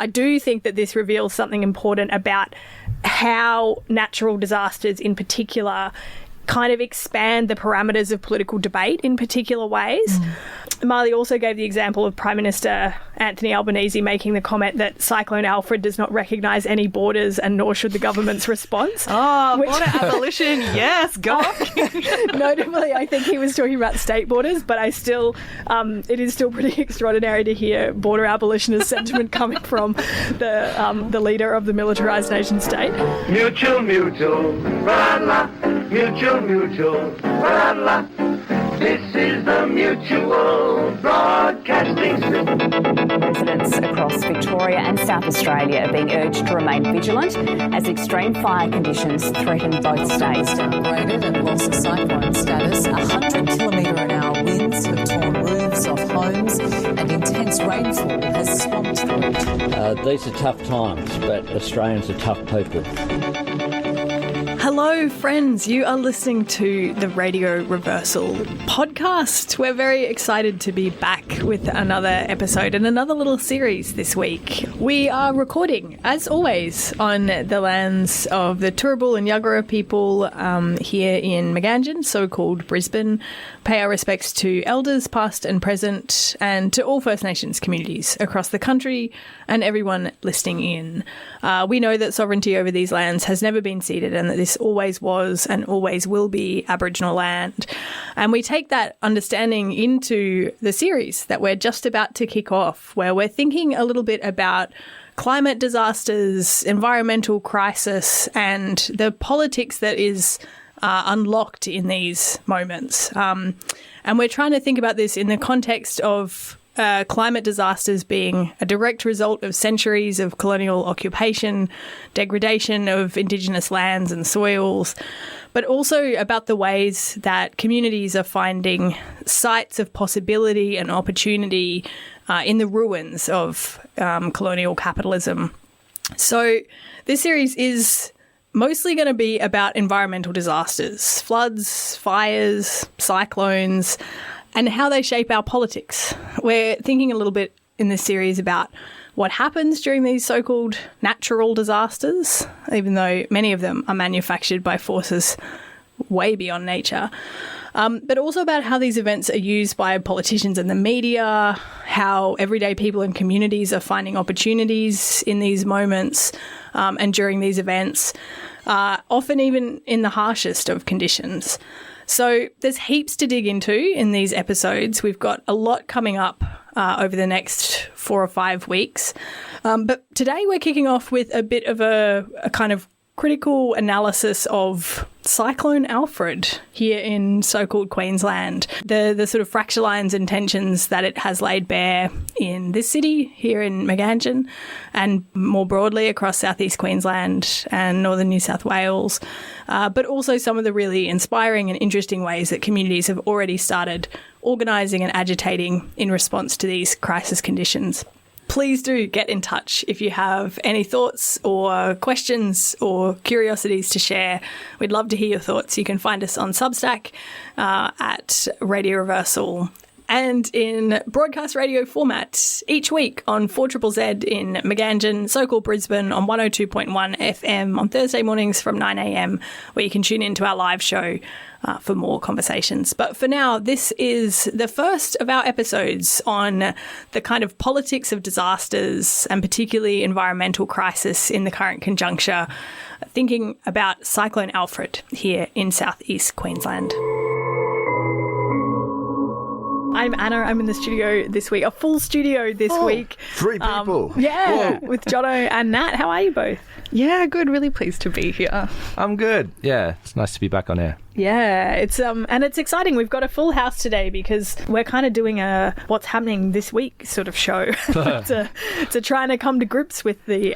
I do think that this reveals something important about how natural disasters in particular kind of expand the parameters of political debate in particular ways. Marley also gave the example of Prime Minister Anthony Albanese making the comment that Cyclone Alfred does not recognise any borders and nor should the government's response. Border abolition, yes, go on. Notably, I think he was talking about state borders, but it is still pretty extraordinary to hear border abolitionist sentiment coming from the leader of the militarised nation state. Mutual, la, mutual, la. This is the Mutual Broadcasting System. Residents across Victoria and South Australia are being urged to remain vigilant as extreme fire conditions threaten both states. Downgraded and lost cyclone status. 100-kilometre-an-hour winds have torn roofs off homes and intense rainfall has swamped the region. These are tough times, but Australians are tough people. Hello, friends. You are listening to the Radio Reversal podcast. We're very excited to be back with another episode and another little series this week. We are recording, as always, on the lands of the Turrbal and Yagara people here in Magan-djin, so-called Brisbane. Pay our respects to elders, past and present, and to all First Nations communities across the country and everyone listening in. We know that sovereignty over these lands has never been ceded and that this always was and always will be Aboriginal land. And we take that understanding into the series that we're just about to kick off, where we're thinking a little bit about climate disasters, environmental crisis, and the politics that is unlocked in these moments. And we're trying to think about this in the context of climate disasters being a direct result of centuries of colonial occupation, degradation of Indigenous lands and soils, but also about the ways that communities are finding sites of possibility and opportunity in the ruins of colonial capitalism. So this series is mostly going to be about environmental disasters, floods, fires, cyclones, and how they shape our politics. We're thinking a little bit in this series about what happens during these so-called natural disasters, even though many of them are manufactured by forces way beyond nature, but also about how these events are used by politicians and the media, how everyday people and communities are finding opportunities in these moments and during these events, often even in the harshest of conditions. So there's heaps to dig into in these episodes. We've got a lot coming up over the next 4 or 5 weeks. But today we're kicking off with a bit of a kind of critical analysis of Cyclone Alfred here in so-called Queensland, the sort of fracture lines and tensions that it has laid bare in this city here in Magan-djin and more broadly across southeast Queensland and northern New South Wales, but also some of the really inspiring and interesting ways that communities have already started organising and agitating in response to these crisis conditions. Please do get in touch if you have any thoughts or questions or curiosities to share. We'd love to hear your thoughts. You can find us on Substack at Radio Reversal and in broadcast radio format each week on 4ZZZ in Magan-djin, so-called Brisbane on 102.1 FM on Thursday mornings from 9 a.m, where you can tune into our live show for more conversations. But for now, this is the first of our episodes on the kind of politics of disasters and particularly environmental crisis in the current conjuncture, thinking about Cyclone Alfred here in southeast Queensland. I'm Anna. I'm in the studio this week, a full studio this week. 3 people. With Jono and Nat. How are you both? Yeah, good. Really pleased to be here. I'm good. Yeah, it's nice to be back on air. Yeah, it's and it's exciting. We've got a full house today because we're kind of doing a what's happening this week sort of show to trying to come to grips with the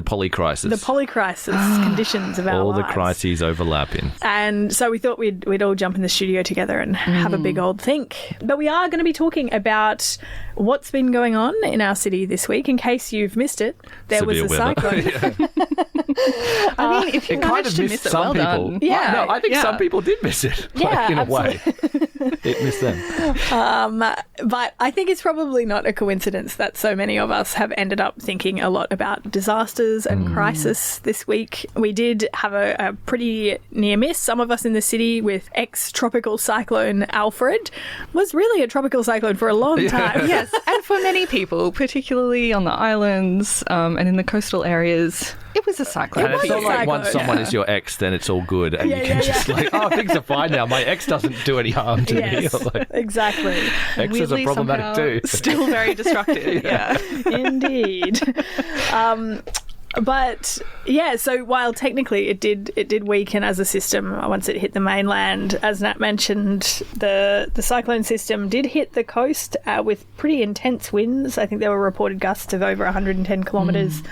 polycrisis conditions of our all lives. the crises overlapping. And so we thought we'd all jump in the studio together and have a big old think. But we are going to be talking about what's been going on in our city this week. In case you've missed it, there was a cyclone. I mean, if you managed to miss it, well done. Yeah, I think some people did miss it. Yeah, in a way. absolutely. It missed them. But I think it's probably not a coincidence that so many of us have ended up thinking a lot about disasters and crisis this week. We did have a pretty near miss. Some of us in the city with ex-tropical cyclone Alfred was really a tropical cyclone for a long time. Yes, and for many people, particularly on the islands and in the coastal areas, it was a cyclone. And it's not like once someone is your ex, then it's all good, and you can just things are fine now. My ex doesn't do any harm to me. Like, exactly. Exes are problematic too. Still very destructive. Yeah. Indeed. But yeah, so while technically it did weaken as a system once it hit the mainland, as Nat mentioned, the cyclone system did hit the coast with pretty intense winds. I think there were reported gusts of over 110 kilometres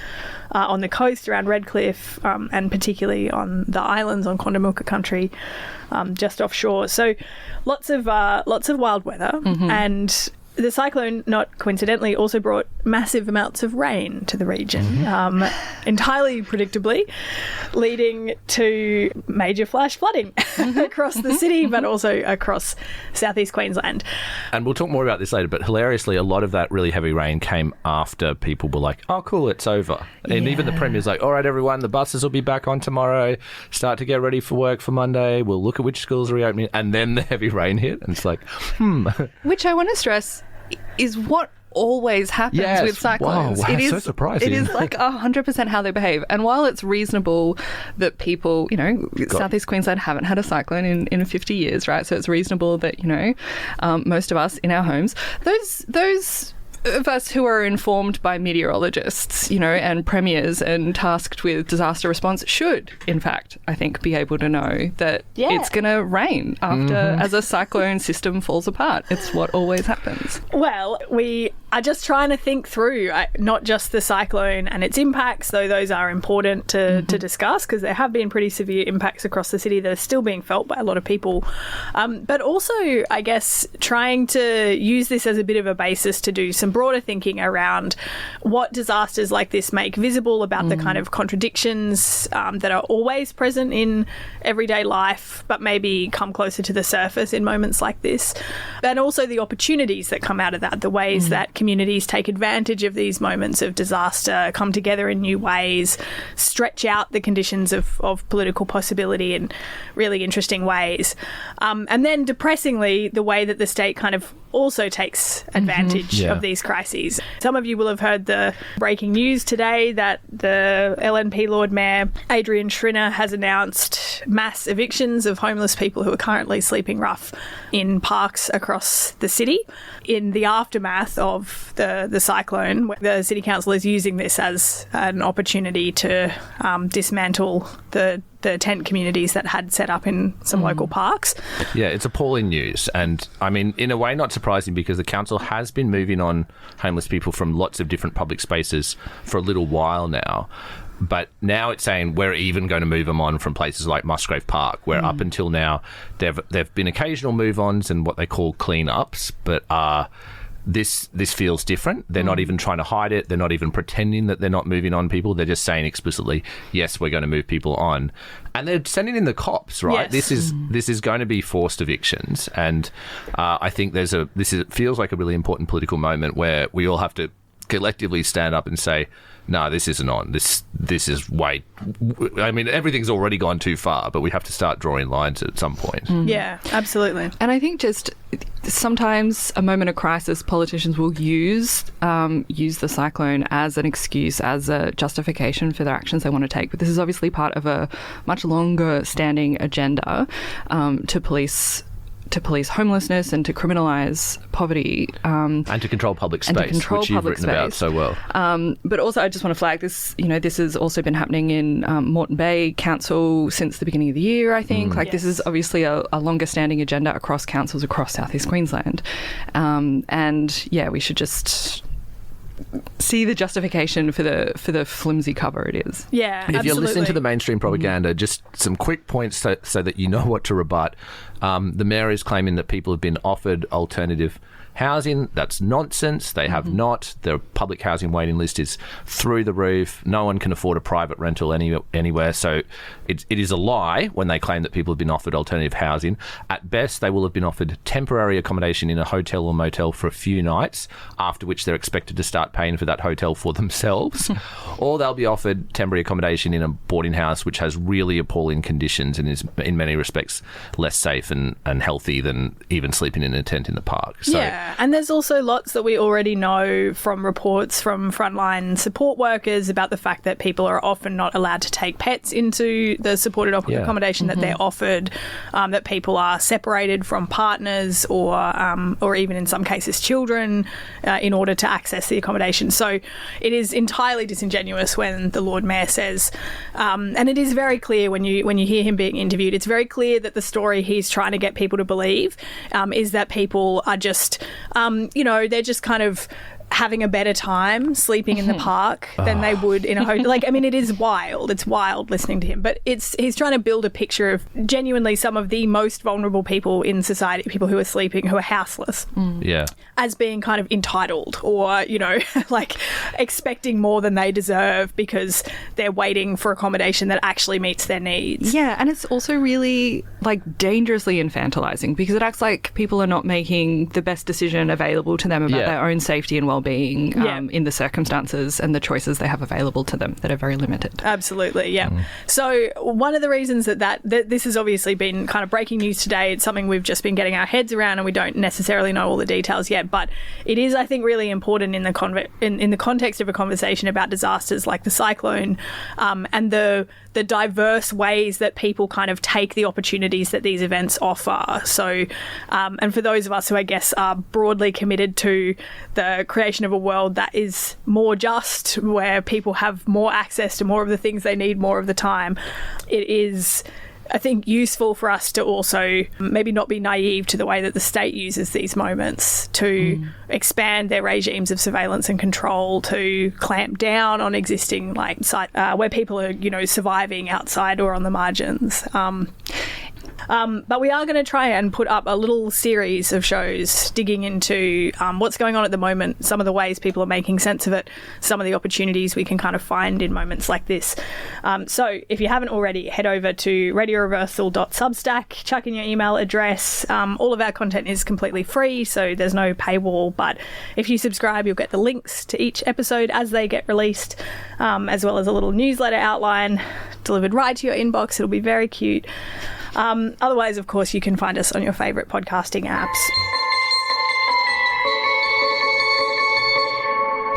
on the coast around Redcliffe, and particularly on the islands on Quandamooka country, just offshore. So lots of wild weather, and the cyclone, not coincidentally, also brought massive amounts of rain to the region, entirely predictably, leading to major flash flooding across the city, but also across southeast Queensland. And we'll talk more about this later, but hilariously, a lot of that really heavy rain came after people were like, oh, cool, it's over. And even the Premier's like, all right, everyone, the buses will be back on tomorrow. Start to get ready for work for Monday. We'll look at which schools are reopening. And then the heavy rain hit, and it's like, Which I want to stress is what always happens with cyclones. Wow, it is so surprising. It is like 100% how they behave. And while it's reasonable that people, Southeast Queensland haven't had a cyclone in 50 years, right? So it's reasonable that, most of us in our homes, those of us who are informed by meteorologists, and premiers and tasked with disaster response should, in fact, I think, be able to know that it's going to rain as a cyclone system falls apart. It's what always happens. Well, we are just trying to think through not just the cyclone and its impacts, though those are important to discuss, because there have been pretty severe impacts across the city that are still being felt by a lot of people. But also, I guess, trying to use this as a bit of a basis to do some broader thinking around what disasters like this make visible about the kind of contradictions that are always present in everyday life, but maybe come closer to the surface in moments like this. And also the opportunities that come out of that, the ways that communities take advantage of these moments of disaster, come together in new ways, stretch out the conditions of political possibility in really interesting ways. And then depressingly, the way that the state kind of also takes advantage of these crises. Some of you will have heard the breaking news today that the LNP Lord Mayor Adrian Schrinner has announced mass evictions of homeless people who are currently sleeping rough in parks across the city. In the aftermath of the cyclone, the City Council is using this as an opportunity to dismantle the tent communities that had set up in some local parks. Yeah, it's appalling news. And, I mean, in a way, not surprising, because the council has been moving on homeless people from lots of different public spaces for a little while now. But now it's saying we're even going to move them on from places like Musgrave Park, where up until now there've been occasional move-ons and what they call clean-ups, but this feels different. They're not even trying to hide it. They're not even pretending that they're not moving on people. They're just saying explicitly, yes, we're going to move people on. And they're sending in the cops, right? Yes. This is going to be forced evictions. And I think it feels like a really important political moment where we all have to collectively stand up and say, no, this isn't on. This is way... I mean, everything's already gone too far, but we have to start drawing lines at some point. Yeah, absolutely. And I think just sometimes a moment of crisis, politicians will use the cyclone as an excuse, as a justification for their actions they want to take. But this is obviously part of a much longer standing agenda to police homelessness and to criminalise poverty. And to control public space, which you've written about so well. But also I just want to flag this, this has also been happening in Moreton Bay Council since the beginning of the year, I think. This is obviously a longer standing agenda across councils across southeast Queensland. We should just see the justification for the flimsy cover it is. Yeah, and if you're listening to the mainstream propaganda, just some quick points so that you know what to rebut. The mayor is claiming that people have been offered alternative housing. That's nonsense. They have not. The public housing waiting list is through the roof. No one can afford a private rental anywhere. So it is a lie when they claim that people have been offered alternative housing. At best, they will have been offered temporary accommodation in a hotel or motel for a few nights, after which they're expected to start paying for that hotel for themselves. Or they'll be offered temporary accommodation in a boarding house which has really appalling conditions and is in many respects less safe and healthy than even sleeping in a tent in the park. So, yeah, and there's also lots that we already know from reports from frontline support workers about the fact that people are often not allowed to take pets into the supported accommodation that they're offered, that people are separated from partners or even in some cases children in order to access the accommodation. So it is entirely disingenuous when the Lord Mayor says, and it is very clear when you hear him being interviewed, it's very clear that the story he's trying to get people to believe is that people are just, they're just kind of having a better time sleeping in the park than they would in a hotel. It is wild. It's wild listening to him. But he's trying to build a picture of genuinely some of the most vulnerable people in society, people who are sleeping, who are houseless. Yeah. As being kind of entitled or, expecting more than they deserve because they're waiting for accommodation that actually meets their needs. Yeah, and it's also really, dangerously infantilizing because it acts like people are not making the best decision available to them about their own safety and well-being in the circumstances and the choices they have available to them that are very limited. Absolutely, yeah. So one of the reasons that this has obviously been kind of breaking news today, it's something we've just been getting our heads around and we don't necessarily know all the details yet, but it is, I think, really important in the context of a conversation about disasters like the cyclone and the diverse ways that people kind of take the opportunities that these events offer. So, and for those of us who I guess are broadly committed to the creation of a world that is more just, where people have more access to more of the things they need more of the time, it is, I think, useful for us to also maybe not be naive to the way that the state uses these moments to expand their regimes of surveillance and control, to clamp down on existing sites where people are, surviving outside or on the margins. But we are going to try and put up a little series of shows digging into what's going on at the moment, some of the ways people are making sense of it, some of the opportunities we can kind of find in moments like this. So if you haven't already, head over to radioreversal.substack, chuck in your email address. All of our content is completely free, so there's no paywall, but if you subscribe, you'll get the links to each episode as they get released, as well as a little newsletter outline delivered right to your inbox. It'll be very cute. Otherwise, of course, you can find us on your favourite podcasting apps.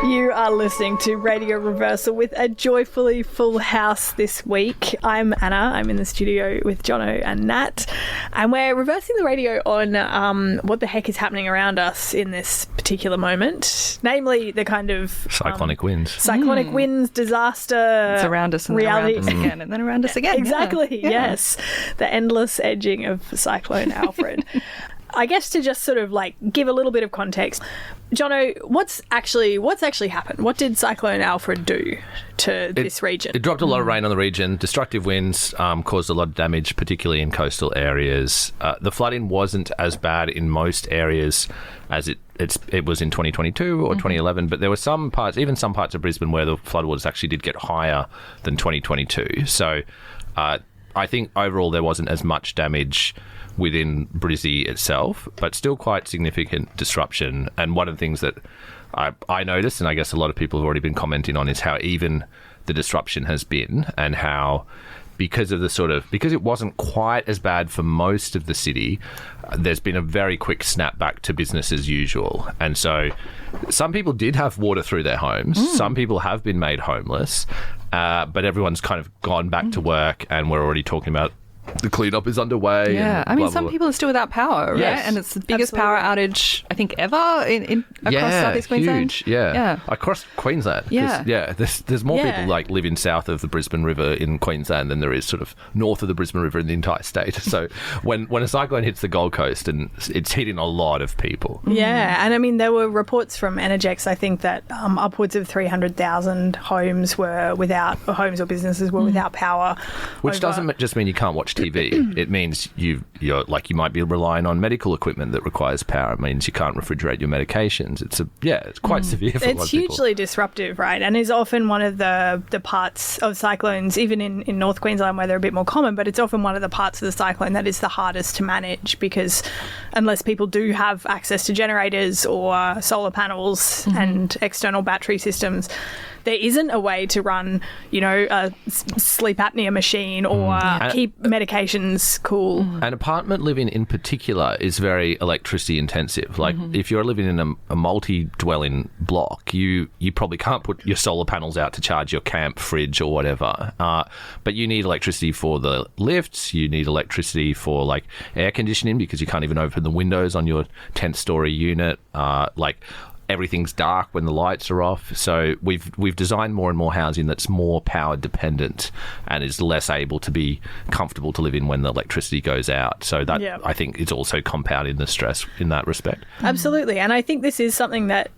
You are listening to Radio Reversal with a joyfully full house this week. I'm Anna. I'm in the studio with Jono and Nat, and we're reversing the radio on what the heck is happening around us in this particular moment, namely the kind of cyclonic winds, disaster. It's around us and reality. Then around us again, and then around us again. Exactly. Yeah. Yes, the endless edging of Cyclone Alfred. I guess to just sort of give a little bit of context, Jono, what's actually happened? What did Cyclone Alfred do to this region? It dropped a lot of rain on the region. Destructive winds caused a lot of damage, particularly in coastal areas. The flooding wasn't as bad in most areas as it was in 2022 or 2011, but there were some parts of Brisbane where the floodwaters actually did get higher than 2022. So I think overall there wasn't as much damage within Brizzy itself, but still quite significant disruption. And one of the things that I noticed, and I guess a lot of people have already been commenting on, is how even the disruption has been, and how because it wasn't quite as bad for most of the city, there's been a very quick snap back to business as usual. And so some people did have water through their homes. Some people have been made homeless, but everyone's kind of gone back to work, and we're already talking about the cleanup is underway. Yeah, I mean, some people are still without power, right? Yes. And it's the biggest power outage, I think, ever across Southeast Queensland. Huge, yeah. Across Queensland. Yeah. There's more people living south of the Brisbane River in Queensland than there is sort of north of the Brisbane River in the entire state. So when a cyclone hits the Gold Coast, and it's hitting a lot of people. Yeah, and I mean, there were reports from Energex, I think, that upwards of 300,000 homes or businesses were without power. Which doesn't just mean you can't watch TV. It means you might be relying on medical equipment that requires power. It means you can't refrigerate your medications. It's quite severe for a lot of people. It's hugely disruptive, right? And is often one of the parts of cyclones, even in North Queensland where they're a bit more common, but it's often one of the parts of the cyclone that is the hardest to manage, because unless people do have access to generators or solar panels and external battery systems, there isn't a way to run, a sleep apnea machine or keep medications cool. And apartment living in particular is very electricity intensive. Like if you're living in a multi-dwelling block, you probably can't put your solar panels out to charge your camp fridge or whatever. But you need electricity for the lifts. You need electricity for like air conditioning, because you can't even open the windows on your 10th-story unit. Everything's dark when the lights are off. So we've designed more and more housing that's more power dependent and is less able to be comfortable to live in when the electricity goes out. So that I think is also compounding the stress in that respect. Absolutely. And I think this is something that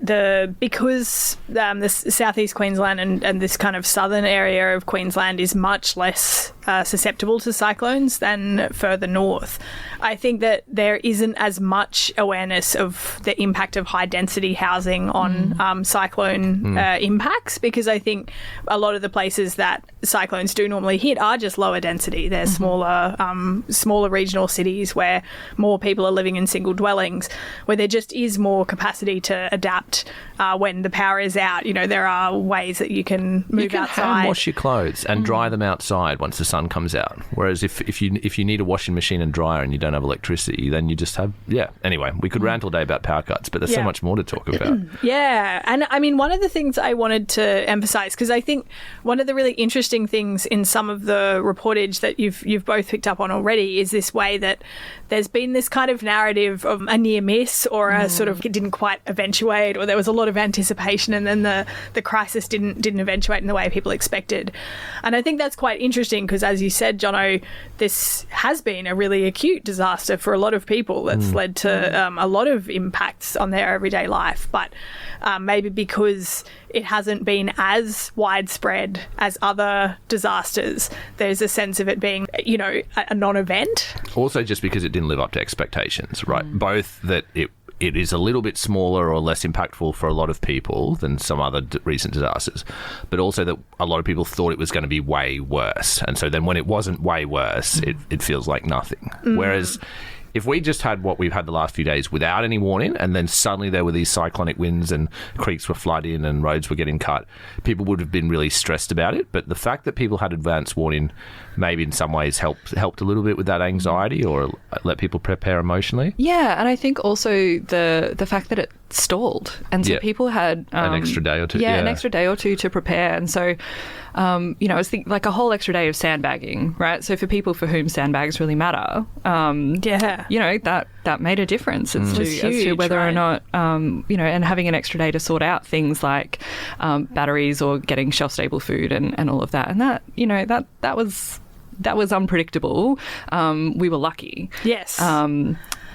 because the southeast Queensland and this kind of southern area of Queensland is much less susceptible to cyclones than further north, I think that there isn't as much awareness of the impact of high density housing on cyclone impacts, because I think a lot of the places that cyclones do normally hit are just lower density. They're smaller regional cities where more people are living in single dwellings, where there just is more capacity to adapt when the power is out. There are ways that you can move outside. Hand wash your clothes and dry them outside once the sun comes out. Whereas if you need a washing machine and dryer and you don't have electricity, then you just have Anyway, we could rant all day about power cuts, but there's so much more to talk about. Yeah. And I mean, one of the things I wanted to emphasize, because I think one of the really interesting things in some of the reportage that you've both picked up on already is this way that there's been this kind of narrative of a near miss, or a sort of it didn't quite eventuate, or there was a lot of anticipation and then the crisis didn't eventuate in the way people expected. And I think that's quite interesting because, as you said, Jono, this has been a really acute disaster for a lot of people that's led to a lot of impacts on their everyday life. But maybe because it hasn't been as widespread as other disasters, there's a sense of it being, a non-event. Also just because it didn't live up to expectations, right? Both that it is a little bit smaller or less impactful for a lot of people than some other recent disasters, but also that a lot of people thought it was going to be way worse. And so then when it wasn't way worse, it feels like nothing. Whereas if we just had what we've had the last few days without any warning, and then suddenly there were these cyclonic winds and creeks were flooding and roads were getting cut, people would have been really stressed about it. But the fact that people had advance warning maybe in some ways helped a little bit with that anxiety, or let people prepare emotionally. Yeah, and I think also the fact that it stalled, and so people had an extra day or two. Yeah, an extra day or two to prepare, and so I was thinking like a whole extra day of sandbagging, right? So for people for whom sandbags really matter, that made a difference as to whether or not and having an extra day to sort out things like batteries or getting shelf stable food and all of that, and that was unpredictable. We were lucky. Yes.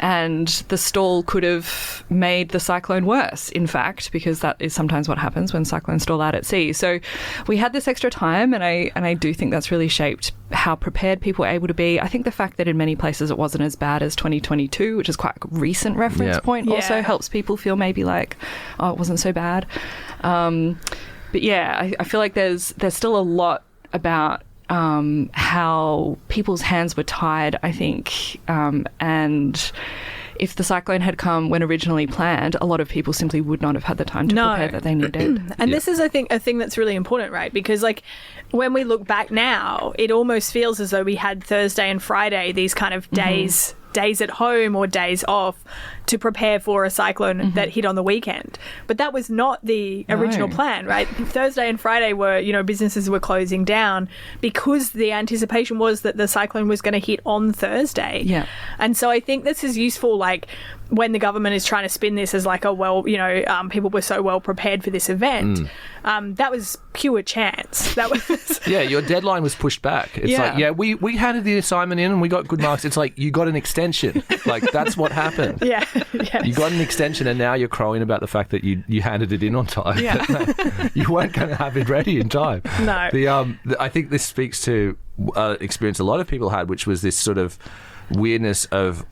And the stall could have made the cyclone worse, in fact, because that is sometimes what happens when cyclones stall out at sea. So we had this extra time, and I do think that's really shaped how prepared people were able to be. I think the fact that in many places it wasn't as bad as 2022, which is quite a recent reference point, also helps people feel maybe like, oh, it wasn't so bad. But yeah, I feel like there's still a lot about how people's hands were tied, I think, and if the cyclone had come when originally planned, a lot of people simply would not have had the time to prepare that they needed. And this is, I think, a thing that's really important, right? Because, like, when we look back now, it almost feels as though we had Thursday and Friday, these kind of days at home or days off to prepare for a cyclone that hit on the weekend. But that was not the original plan, right? Thursday and Friday were, businesses were closing down because the anticipation was that the cyclone was going to hit on Thursday. Yeah. And so I think this is useful, like, when the government is trying to spin this as like, people were so well prepared for this event, that was pure chance. That was yeah, your deadline was pushed back. It's we handed the assignment in and we got good marks. It's like, you got an extension. Like, that's what happened. Yeah. You got an extension and now you're crowing about the fact that you handed it in on time. Yeah. You weren't going to have it ready in time. No. I think this speaks to experience a lot of people had, which was this sort of weirdness of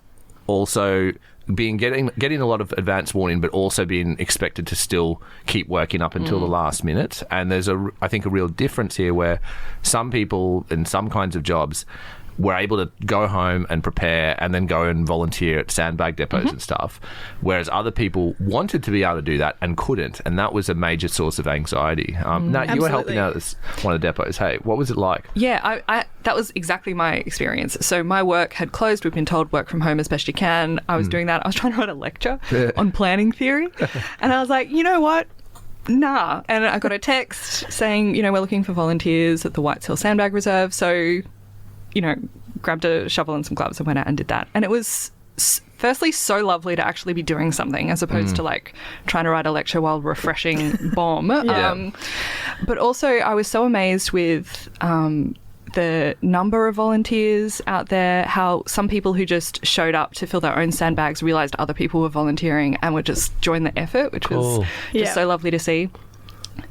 also getting a lot of advance warning, but also being expected to still keep working up until the last minute. And there's I think a real difference here where some people in some kinds of jobs were able to go home and prepare and then go and volunteer at sandbag depots and stuff, whereas other people wanted to be able to do that and couldn't, and that was a major source of anxiety. Nat, you were helping out at one of the depots. Hey, what was it like? Yeah, I that was exactly my experience. So my work had closed. We've been told work from home as best you can. I was doing that. I was trying to write a lecture on planning theory, and I was like, you know what? Nah. And I got a text saying, we're looking for volunteers at the Whites Hill Sandbag Reserve. So, grabbed a shovel and some gloves and went out and did that. And it was firstly so lovely to actually be doing something as opposed to like trying to write a lecture while refreshing bomb. But also I was so amazed with the number of volunteers out there, how some people who just showed up to fill their own sandbags realised other people were volunteering and would just join the effort, which was just so lovely to see.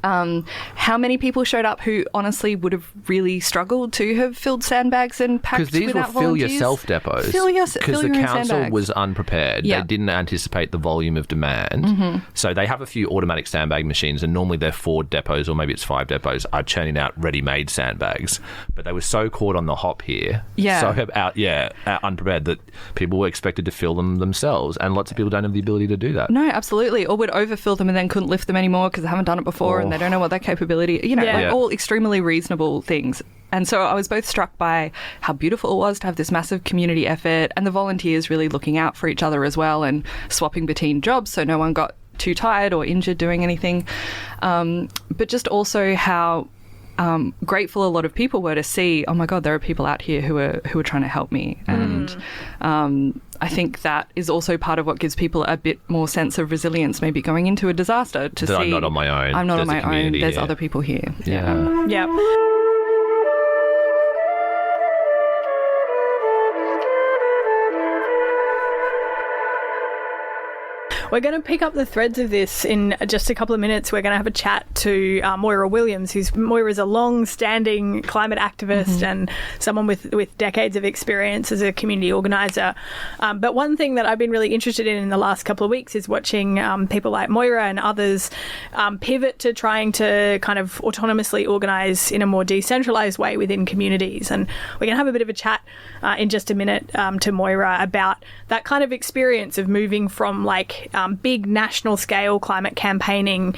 How many people showed up who honestly would have really struggled to have filled sandbags and packed without volunteers? Because these were fill yourself depots. Because the council was unprepared. Yeah. They didn't anticipate the volume of demand. So they have a few automatic sandbag machines, and normally they're 4 depots, or maybe it's 5 depots, are churning out ready-made sandbags. But they were so caught on the hop here, unprepared, that people were expected to fill them themselves, and lots of people don't have the ability to do that. No, absolutely. Or would overfill them and then couldn't lift them anymore because they haven't done it before and they don't know what their capability, all extremely reasonable things. And so I was both struck by how beautiful it was to have this massive community effort and the volunteers really looking out for each other as well and swapping between jobs so no one got too tired or injured doing anything. But just also how grateful a lot of people were to see, oh my God, there are people out here who are trying to help me. And I think that is also part of what gives people a bit more sense of resilience maybe going into a disaster, to see I'm not on my own. I'm not on my own. There's other people here. Yeah. Yeah. We're going to pick up the threads of this in just a couple of minutes. We're going to have a chat to Moira Williams, Moira's a long-standing climate activist and someone with decades of experience as a community organiser. But one thing that I've been really interested in the last couple of weeks is watching people like Moira and others pivot to trying to kind of autonomously organise in a more decentralised way within communities. And we're going to have a bit of a chat in just a minute to Moira about that kind of experience of moving from like big national scale climate campaigning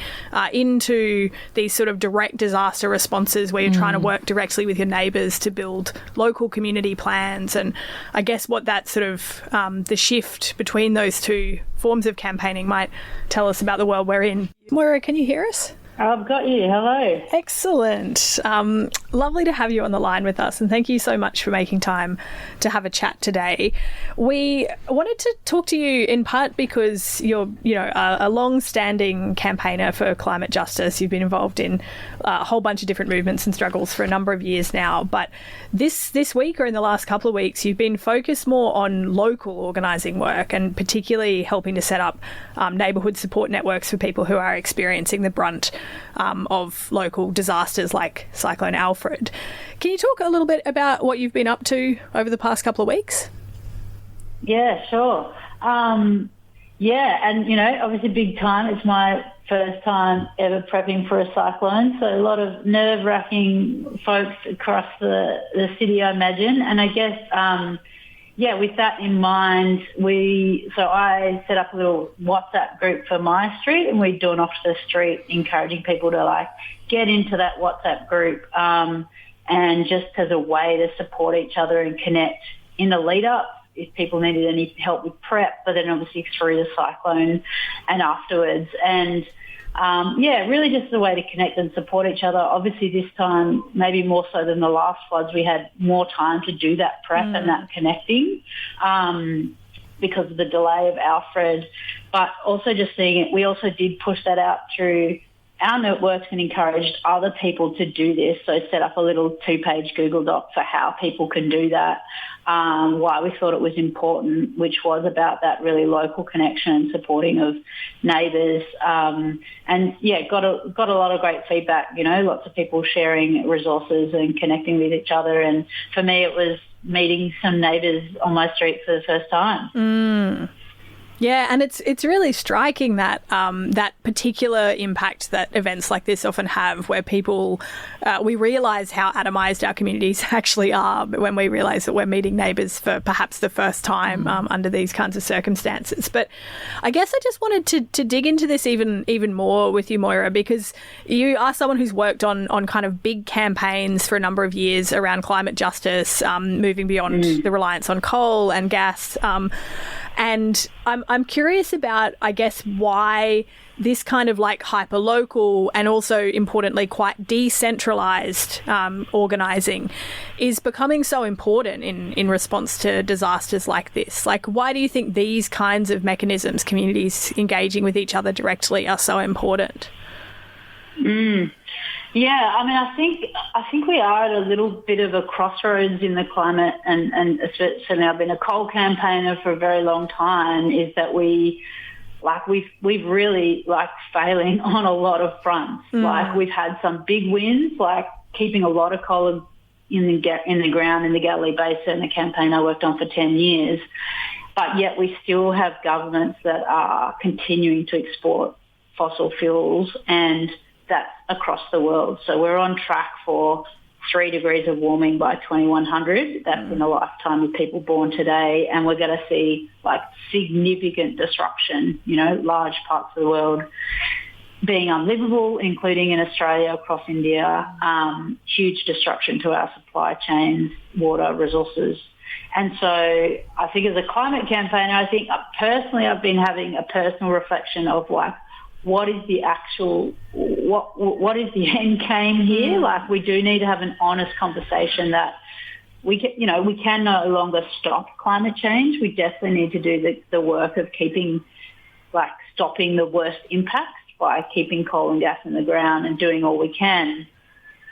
into these sort of direct disaster responses where you're trying to work directly with your neighbours to build local community plans. And I guess what that sort of the shift between those two forms of campaigning might tell us about the world we're in. Moira, can you hear us? I've got you. Hello. Excellent. Lovely to have you on the line with us, and thank you so much for making time to have a chat today. We wanted to talk to you in part because you're, a long-standing campaigner for climate justice. You've been involved in a whole bunch of different movements and struggles for a number of years now. But this week, or in the last couple of weeks, you've been focused more on local organising work, and particularly helping to set up neighbourhood support networks for people who are experiencing the brunt of local disasters like Cyclone Alfred. Can you talk a little bit about what you've been up to over the past couple of weeks? Yeah, sure. And, obviously big time. It's my first time ever prepping for a cyclone, so a lot of nerve-wracking folks across the city, I imagine. And I guess, with that in mind, I set up a little WhatsApp group for my street, and we're doing off the street encouraging people to get into that WhatsApp group, and just as a way to support each other and connect in the lead up if people needed any help with prep, but then obviously through the cyclone and afterwards. And really just a way to connect and support each other. Obviously this time, maybe more so than the last floods, we had more time to do that prep and that connecting. because of the delay of Alfred, but also just seeing it, we also did push that out through our networks and encouraged other people to do this. So set up a little 2-page Google Doc for how people can do that, why we thought it was important, which was about that really local connection and supporting of neighbours. And yeah, got a lot of great feedback, you know, lots of people sharing resources and connecting with each other. And for me, it was meeting some neighbours on my street for the first time. Yeah, and it's really striking that that particular impact that events like this often have, where people we realise how atomised our communities actually are when we realise that we're meeting neighbours for perhaps the first time under these kinds of circumstances. But I guess I just wanted to dig into this even more with you, Moira, because you are someone who's worked on kind of big campaigns for a number of years around climate justice, moving beyond the reliance on coal and gas. And I'm curious about, I guess, why this kind of like hyper-local and also, importantly, quite decentralised organising is becoming so important in response to disasters like this. Like, why do you think these kinds of mechanisms, communities engaging with each other directly, are so important? Yeah, I mean, I think we are at a little bit of a crossroads in the climate, and certainly I've been a coal campaigner for a very long time, is that we've really failing on a lot of fronts. Like, we've had some big wins, like keeping a lot of coal in the ground in the Galilee Basin, a campaign I worked on for 10 years, but yet we still have governments that are continuing to export fossil fuels, and that's across the world. So we're on track for 3 degrees of warming by 2100. That's in the lifetime of people born today. And we're going to see like significant disruption, you know, large parts of the world being unlivable, including in Australia, across India, huge disruption to our supply chains, water, resources. And so I think as a climate campaigner, I think personally I've been having a personal reflection of like, what is the actual, what is the end game here? Like, we do need to have an honest conversation that we can no longer stop climate change. We definitely need to do the work of stopping the worst impacts by keeping coal and gas in the ground and doing all we can.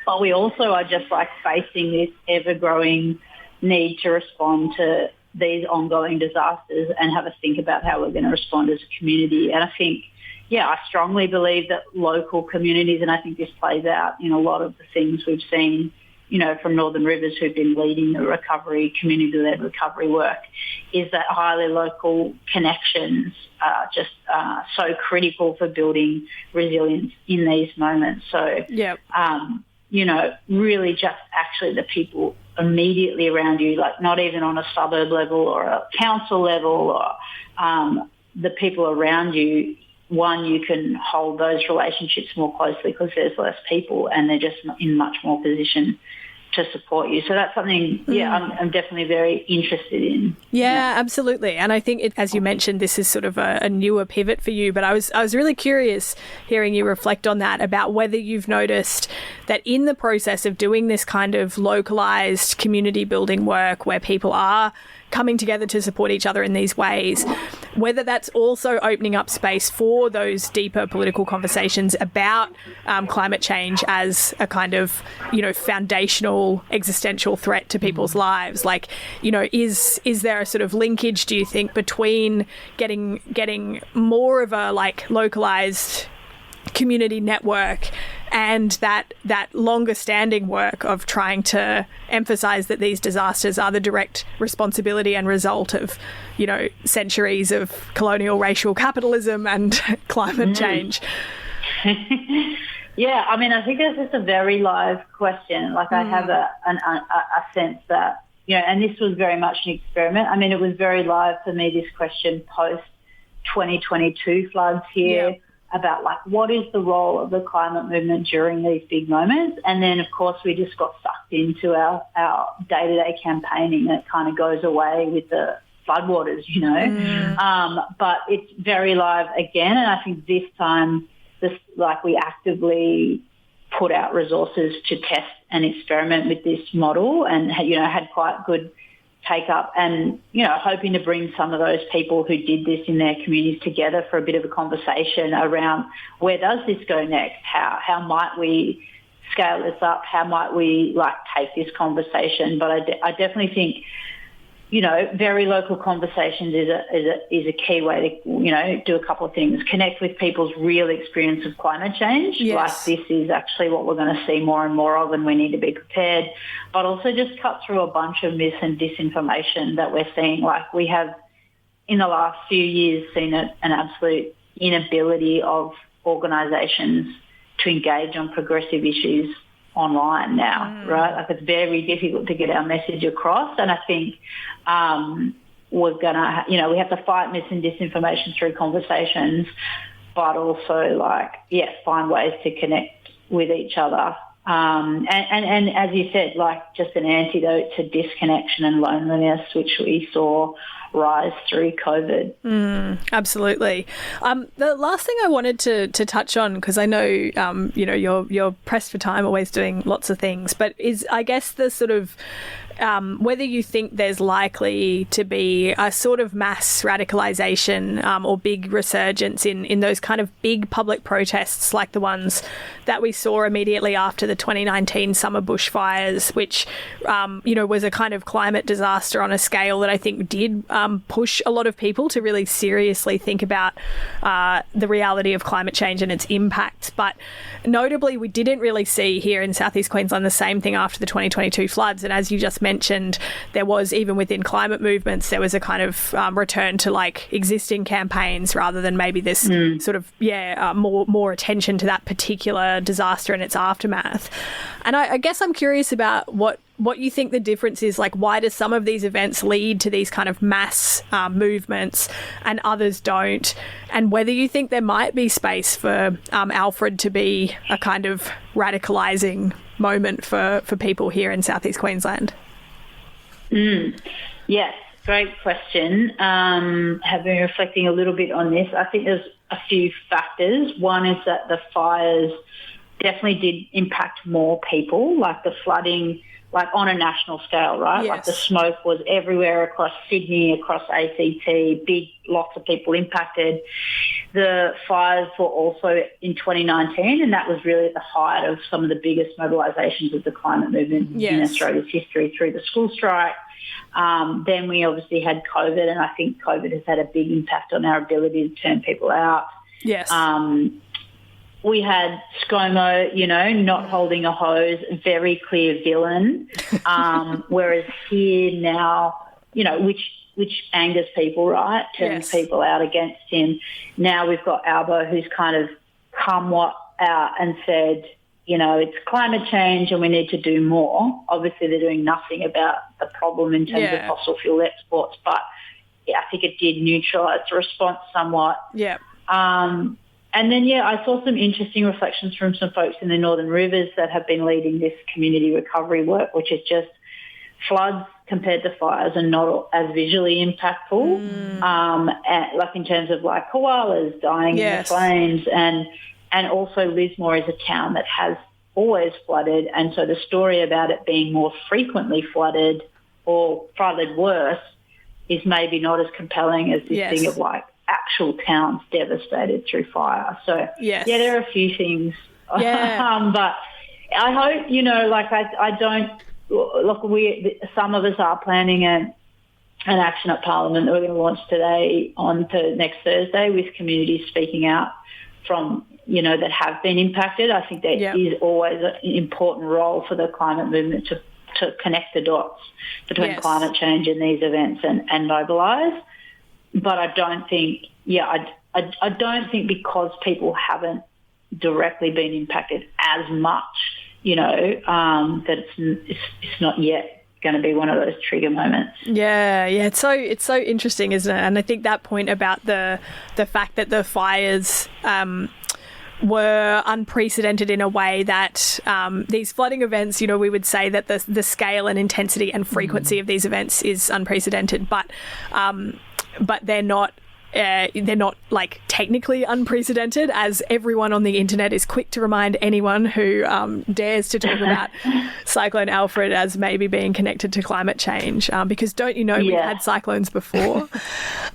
But we also are just like facing this ever-growing need to respond to these ongoing disasters and have a think about how we're going to respond as a community. And I think, yeah, I strongly believe that local communities, and I think this plays out in a lot of the things we've seen, you know, from Northern Rivers, who've been leading the recovery, community-led recovery work, is that highly local connections are just so critical for building resilience in these moments. So, you know, really just actually the people immediately around you, like not even on a suburb level or a council level, or the people around you. One, you can hold those relationships more closely because there's less people and they're just in much more position to support you. So that's something, I'm definitely very interested in. Yeah, absolutely. And I think, as you mentioned, this is sort of a newer pivot for you, but I was really curious hearing you reflect on that, about whether you've noticed that in the process of doing this kind of localised community building work where people are coming together to support each other in these ways, whether that's also opening up space for those deeper political conversations about climate change as a kind of, you know, foundational existential threat to people's lives. Like, you know, is there a sort of linkage, do you think, between getting more of a like localized community network and that longer standing work of trying to emphasize that these disasters are the direct responsibility and result of, you know, centuries of colonial racial capitalism and climate change? Yeah, I mean, I think this is a very live question. Like, I have a sense that, you know, and this was very much an experiment. I mean, it was very live for me, this question post 2022 floods here. About like, what is the role of the climate movement during these big moments? And then, of course, we just got sucked into our day-to-day campaigning, and it kind of goes away with the floodwaters, you know. But it's very live again, and I think this time, we actively put out resources to test and experiment with this model, and, you know, had quite good take up, and, hoping to bring some of those people who did this in their communities together for a bit of a conversation around where does this go next? How might we scale this up? How might we take this conversation? But I definitely think, very local conversations is a key way to, do a couple of things. Connect with people's real experience of climate change. Yes. This is actually what we're going to see more and more of, and we need to be prepared. But also just cut through a bunch of myth and disinformation that we're seeing. We have, in the last few years, seen an absolute inability of organisations to engage on progressive issues online now, right? It's very difficult to get our message across, and I think we're gonna, we have to fight mis and disinformation through conversations, but also find ways to connect with each other. And as you said, just an antidote to disconnection and loneliness, which we saw rise through COVID. Absolutely. The last thing I wanted to touch on, because I know, you're pressed for time, always doing lots of things, but is, I guess, the sort of whether you think there's likely to be a sort of mass radicalisation or big resurgence in those kind of big public protests like the ones that we saw immediately after the 2019 summer bushfires, which, was a kind of climate disaster on a scale that I think did push a lot of people to really seriously think about the reality of climate change and its impacts. But notably, we didn't really see here in Southeast Queensland the same thing after the 2022 floods. And as you just mentioned, there was, even within climate movements, there was a kind of return to existing campaigns rather than maybe this sort of, more attention to that particular disaster and its aftermath. And I guess I'm curious about what you think the difference is. Why do some of these events lead to these kind of mass movements and others don't? And whether you think there might be space for Alfred to be a kind of radicalising moment for people here in Southeast Queensland? Yes, great question. Have been reflecting a little bit on this. I think there's a few factors. One is that the fires definitely did impact more people, the flooding, on a national scale, right? Yes. The smoke was everywhere across Sydney, across ACT, lots of people impacted. The fires were also in 2019, and that was really at the height of some of the biggest mobilisations of the climate movement in Australia's history through the school strike. Then we obviously had COVID, and I think COVID has had a big impact on our ability to turn people out. Yes. We had ScoMo, not holding a hose, very clear villain. Whereas here now, which angers people, right? Turns people out against him. Now we've got Albo, who's kind of come out and said, it's climate change and we need to do more. Obviously, they're doing nothing about the problem in terms of fossil fuel exports, but I think it did neutralise the response somewhat. Yeah. And then, I saw some interesting reflections from some folks in the Northern Rivers that have been leading this community recovery work, which is just floods compared to fires are not as visually impactful, in terms of koalas dying in the flames. And also Lismore is a town that has always flooded, and so the story about it being more frequently flooded or flooded worse is maybe not as compelling as this thing of actual towns devastated through fire. So there are a few things. But I hope, I don't look. Some of us are planning an action at Parliament that we're going to launch today on to next Thursday with communities speaking out from that have been impacted. I think there is always an important role for the climate movement to connect the dots between climate change and these events and mobilise. But I don't think, I don't think because people haven't directly been impacted as much, that it's not yet going to be one of those trigger moments. Yeah, it's so interesting, isn't it? And I think that point about the fact that the fires were unprecedented in a way that these flooding events, we would say that the scale and intensity and frequency of these events is unprecedented, but they're not they're not like technically unprecedented, as everyone on the internet is quick to remind anyone who dares to talk about Cyclone Alfred as maybe being connected to climate change, because don't you know we've had cyclones before.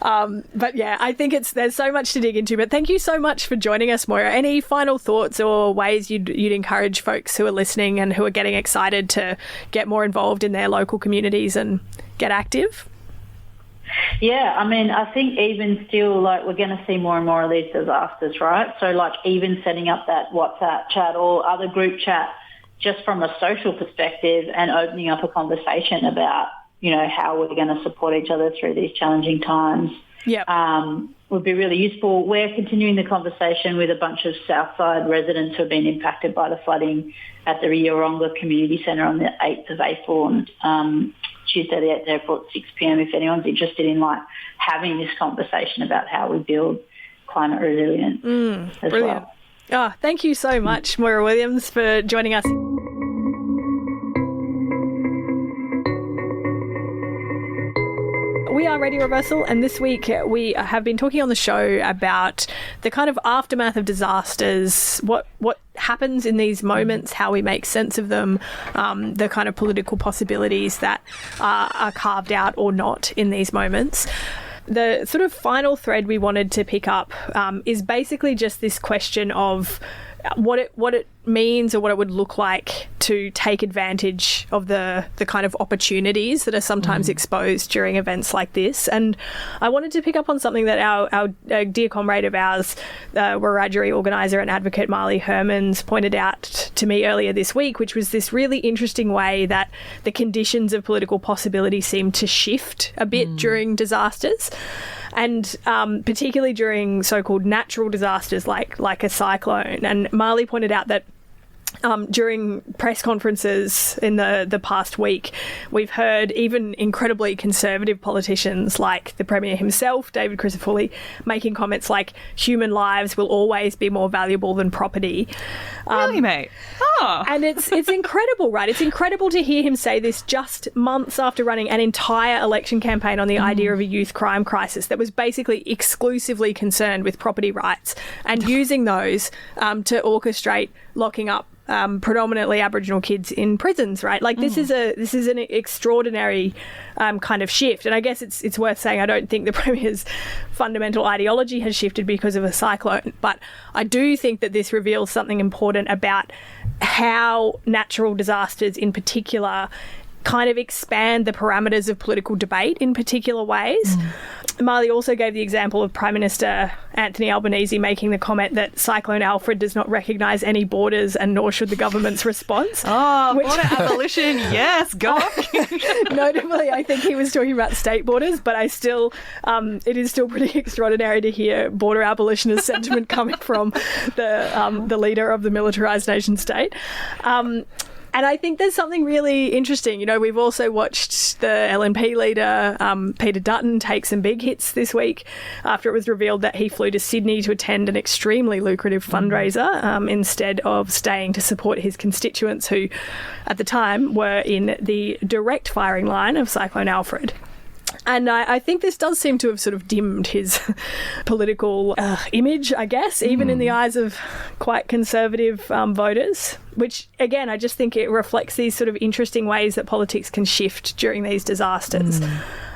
But yeah, I think there's so much to dig into. But thank you so much for joining us, Moira. Any final thoughts or ways you'd encourage folks who are listening and who are getting excited to get more involved in their local communities and get active? Yeah, I mean, I think even still, like, we're going to see more and more of these disasters, right? So, like, even setting up that WhatsApp chat or other group chat just from a social perspective and opening up a conversation about, you know, how we're going to support each other through these challenging times would be really useful. We're continuing the conversation with a bunch of Southside residents who have been impacted by the flooding at the Yeronga Community Centre on the 8th of April and Tuesday the 8th of April at 6 p.m. if anyone's interested in like having this conversation about how we build climate resilience as brilliant. well. Oh, thank you so much, Moira Williams, for joining us. We are Radio Reversal, and this week we have been talking on the show about the kind of aftermath of disasters, what happens in these moments, how we make sense of them, the kind of political possibilities that are carved out or not in these moments. The sort of final thread we wanted to pick up is basically just this question of what it means or what it would look like to take advantage of the kind of opportunities that are sometimes exposed during events like this. And I wanted to pick up on something that our dear comrade of ours, Wiradjuri organiser and advocate Marley Hermans, pointed out to me earlier this week, which was this really interesting way that the conditions of political possibility seem to shift a bit during disasters. And particularly during so-called natural disasters like a cyclone. And Marley pointed out that during press conferences in the past week, we've heard even incredibly conservative politicians like the Premier himself, David Crisafulli, making comments like human lives will always be more valuable than property. Really, mate? Oh. And it's incredible, right? It's incredible to hear him say this just months after running an entire election campaign on the idea of a youth crime crisis that was basically exclusively concerned with property rights and using those to orchestrate locking up predominantly Aboriginal kids in prisons, right? Like this is an extraordinary kind of shift. And I guess it's worth saying I don't think the Premier's fundamental ideology has shifted because of a cyclone, but I do think that this reveals something important about how natural disasters in particular kind of expand the parameters of political debate in particular ways. Marley also gave the example of Prime Minister Anthony Albanese making the comment that Cyclone Alfred does not recognise any borders and nor should the government's response. Border abolition, yes, go on. Notably, I think he was talking about state borders, but it is still pretty extraordinary to hear border abolitionist sentiment coming from the leader of the militarised nation state. And I think there's something really interesting. You know, we've also watched the LNP leader, Peter Dutton, take some big hits this week after it was revealed that he flew to Sydney to attend an extremely lucrative fundraiser instead of staying to support his constituents who, at the time, were in the direct firing line of Cyclone Alfred. And I think this does seem to have sort of dimmed his political image, I guess, even in the eyes of quite conservative voters, which, again, I just think it reflects these sort of interesting ways that politics can shift during these disasters.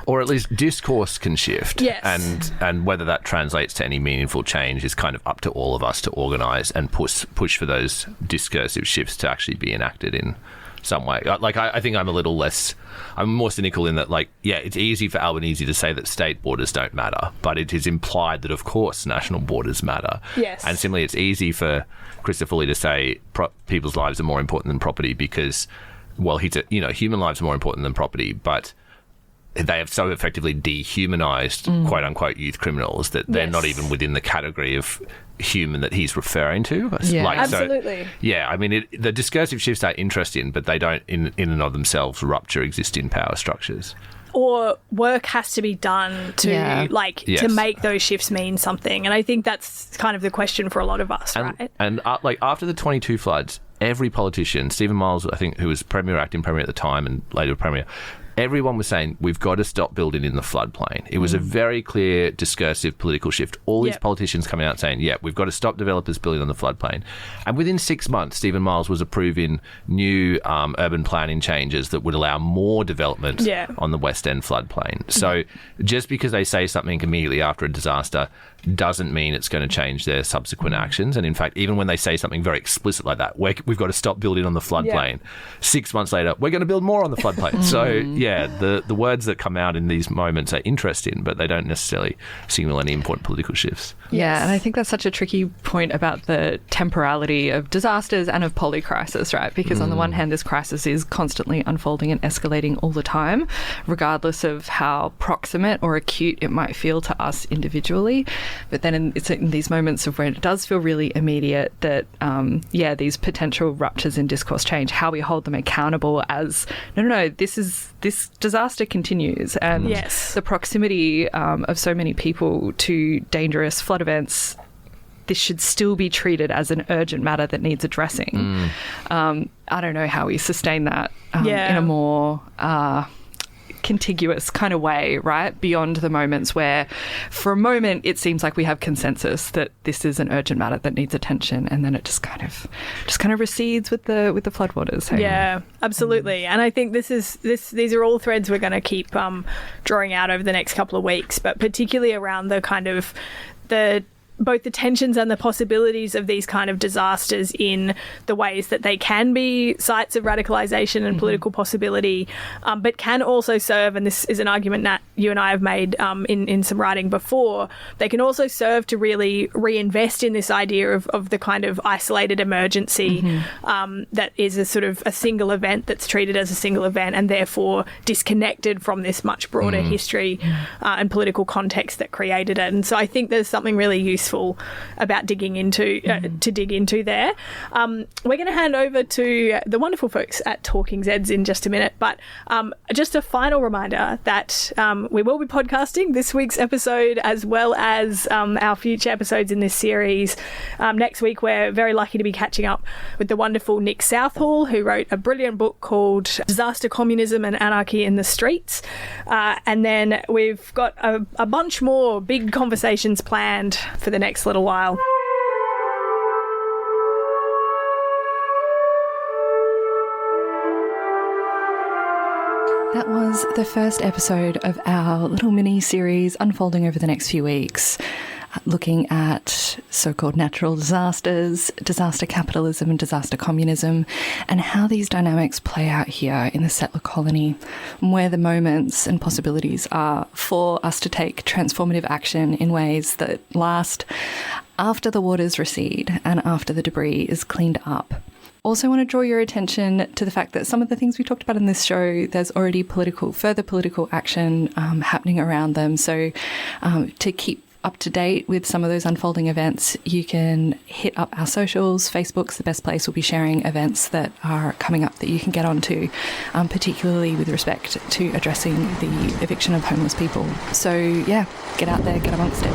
Or at least discourse can shift. Yes. And whether that translates to any meaningful change is kind of up to all of us to organise and push for those discursive shifts to actually be enacted in some way. Like, I think I'm more cynical in that, like, yeah, it's easy for Albanese to say that state borders don't matter, but it is implied that, of course, national borders matter. Yes. And similarly, it's easy for Crisafulli to say people's lives are more important than property because, well, human lives are more important than property, but they have so effectively dehumanised, quote-unquote, youth criminals that they're not even within the category of human that he's referring to. Yeah. Absolutely. I mean, the discursive shifts are interesting, but they don't, in and of themselves, rupture existing power structures. Or work has to be done to to make those shifts mean something. And I think that's kind of the question for a lot of us, right? And after the 22 floods, every politician, Stephen Miles, I think, who was acting Premier at the time and later Premier, everyone was saying, we've got to stop building in the floodplain. It was a very clear, discursive political shift. All these politicians coming out saying, we've got to stop developers building on the floodplain. And within 6 months, Stephen Miles was approving new urban planning changes that would allow more development on the West End floodplain. So just because they say something immediately after a disaster doesn't mean it's going to change their subsequent actions. And in fact, even when they say something very explicit like that, we've got to stop building on the floodplain, 6 months later, we're going to build more on the floodplain. So, the words that come out in these moments are interesting, but they don't necessarily signal any important political shifts. Yeah, and I think that's such a tricky point about the temporality of disasters and of polycrisis, right? Because on the one hand, this crisis is constantly unfolding and escalating all the time, regardless of how proximate or acute it might feel to us individually. But then it's in these moments of when it does feel really immediate that, these potential ruptures in discourse change, how we hold them accountable as, no, this disaster continues. And the proximity of so many people to dangerous flood events, this should still be treated as an urgent matter that needs addressing. I don't know how we sustain that in a more contiguous kind of way, right? Beyond the moments where, for a moment, it seems like we have consensus that this is an urgent matter that needs attention, and then it just kind of recedes with the floodwaters. Hey? Yeah, absolutely. And I think these are all threads we're going to keep drawing out over the next couple of weeks, but particularly around the kind of both the tensions and the possibilities of these kind of disasters in the ways that they can be sites of radicalisation and political possibility, but can also serve, and this is an argument, Nat, you and I have made in some writing before, they can also serve to really reinvest in this idea of the kind of isolated emergency that is a sort of a single event that's treated as a single event and therefore disconnected from this much broader history and political context that created it. And so I think there's something really useful about digging into there. We're going to hand over to the wonderful folks at Talking Zeds in just a minute, but just a final reminder that we will be podcasting this week's episode as well as our future episodes in this series. Next week we're very lucky to be catching up with the wonderful Nick Southall, who wrote a brilliant book called Disaster, Communism and Anarchy in the Streets, and then we've got a bunch more big conversations planned for the next little while. That was the first episode of our little mini-series unfolding over the next few weeks, looking at so-called natural disasters, disaster capitalism and disaster communism, and how these dynamics play out here in the settler colony, and where the moments and possibilities are for us to take transformative action in ways that last after the waters recede and after the debris is cleaned up. Also want to draw your attention to the fact that some of the things we talked about in this show, there's already further political action happening around them. So to keep up to date with some of those unfolding events, you can hit up our socials. Facebook's the best place. We'll be sharing events that are coming up that you can get onto, particularly with respect to addressing the eviction of homeless people. So yeah, get out there, get amongst it.